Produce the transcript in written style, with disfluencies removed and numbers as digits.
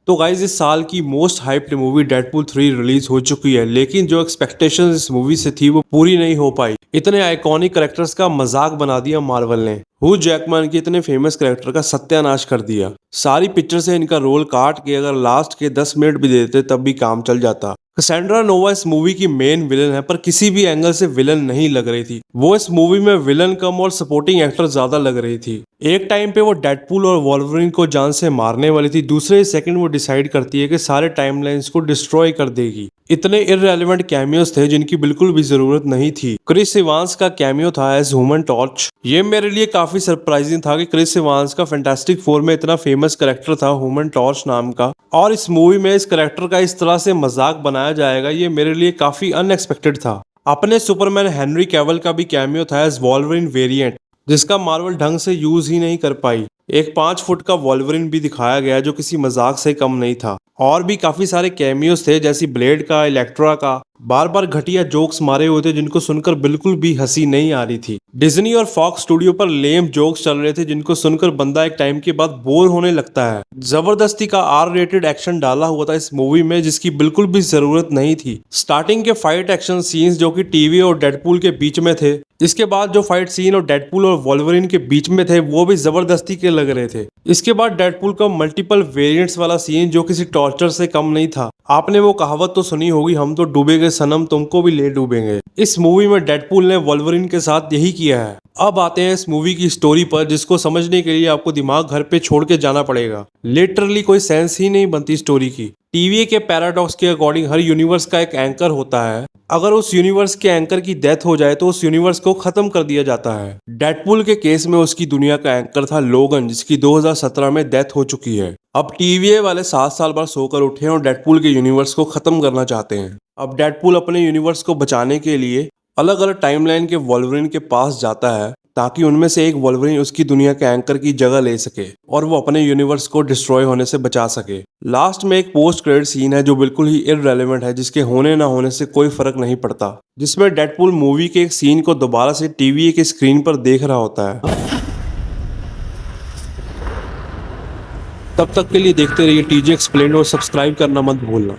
तो गाइज इस साल की most hyped movie Deadpool 3 release हो चुकी है, लेकिन जो एक्सपेक्टेशंस इस मूवी से थी वो पूरी नहीं हो पाई। इतने आइकॉनिक कैरेक्टर्स का मजाक बना दिया मार्वल ने। हू जैकमैन के इतने फेमस कैरेक्टर का सत्यानाश कर दिया। सारी पिक्चर से इनका रोल काट के अगर लास्ट के 10 मिनट भी देते तब भी काम चल जाता। कैसेंड्रा नोवा इस मूवी की मेन विलन है, पर किसी भी एंगल से विलन नहीं लग रही थी। वो इस मूवी में विलन कम और सपोर्टिंग एक्टर ज्यादा लग रही थी। एक टाइम पे वो डेडपूल और वॉल्वरिन को जान से मारने वाली थी, दूसरे सेकंड वो डिसाइड करती है कि सारे टाइमलाइंस को डिस्ट्रॉय कर देगी। इतने इररेलेवेंट कैमियोस थे जिनकी बिल्कुल भी जरूरत नहीं थी। क्रिस इवांस का कैमियो था एज ह्यूमन टॉर्च। ये मेरे लिए काफी सरप्राइजिंग था कि क्रिस इवांस का फैंटास्टिक फोर में इतना फेमस कैरेक्टर था ह्यूमन टॉर्च नाम का, और इस मूवी में इस कैरेक्टर का इस तरह से मजाक बनाया जाएगा, ये मेरे लिए काफी अनएक्सपेक्टेड था। अपने सुपरमैन हेनरी कैवल का भी कैमियो था एज वॉल्वरिन वेरिएंट, जिसका मार्वल ढंग से यूज ही नहीं कर पाई। एक 5 फुट का वॉल्वरिन भी दिखाया गया जो किसी मजाक से कम नहीं था। और भी काफी सारे कैमियोस थे, जैसी ब्लेड का, इलेक्ट्रा का। बार बार घटिया जोक्स मारे हुए थे जिनको सुनकर बिल्कुल भी हंसी नहीं आ रही थी। डिज्नी और फॉक्स स्टूडियो पर लेम जोक्स चल रहे थे जिनको सुनकर बंदा एक टाइम के बाद बोर होने लगता है। जबरदस्ती का R-रेटेड एक्शन डाला हुआ था इस मूवी में जिसकी बिल्कुल भी जरूरत नहीं थी। स्टार्टिंग के फाइट एक्शन सीन्स जो कि टीवी और डेडपूल के बीच में थे, इसके बाद जो फाइट सीन और डेडपूल और वॉल्वरिन के बीच में थे वो भी जबरदस्ती के लग रहे थे। इसके बाद डेडपूल का मल्टीपल वेरिएंट्स वाला सीन जो किसी टॉर्चर से कम नहीं था। आपने वो कहावत तो सुनी होगी, हम तो डूबेंगे सनम तुमको भी ले डूबेंगे। इस मूवी में डेडपूल ने वॉल्वरिन के साथ यही किया है। अब आते हैं इस मूवी की स्टोरी पर, जिसको समझने के लिए आपको दिमाग घर पे छोड़ के जाना पड़ेगा। लिटरली कोई सेंस ही नहीं बनती स्टोरी की। टीवीए के पैराडॉक्स के अकॉर्डिंग हर यूनिवर्स का एक एंकर होता है। अगर उस यूनिवर्स के एंकर की डेथ हो जाए तो उस यूनिवर्स को खत्म कर दिया जाता है। डेडपूल के केस में उसकी दुनिया का एंकर था लोगन, जिसकी 2017 में डेथ हो चुकी है। अब टीवीए वाले 7 साल बाद सोकर उठे और डेडपूल के यूनिवर्स को खत्म करना चाहते हैं। अब डेडपूल अपने यूनिवर्स को बचाने के लिए अलग अलग टाइमलाइन के वॉल्वरिन के पास जाता है, ताकि उनमें से एक वॉल्वरिन उसकी दुनिया के एंकर की जगह ले सके और वो अपने यूनिवर्स को डिस्ट्रॉय होने से बचा सके। लास्ट में एक पोस्ट क्रेडिट सीन है जो बिल्कुल ही इररेलेवेंट है, जिसके होने ना होने से कोई फर्क नहीं पड़ता, जिसमें डेडपूल मूवी के एक सीन को दोबारा से टीवी के स्क्रीन पर देख रहा होता है। तब तक के लिए देखते रहिए TJ एक्सप्लेन और सब्सक्राइब करना मत भूलना।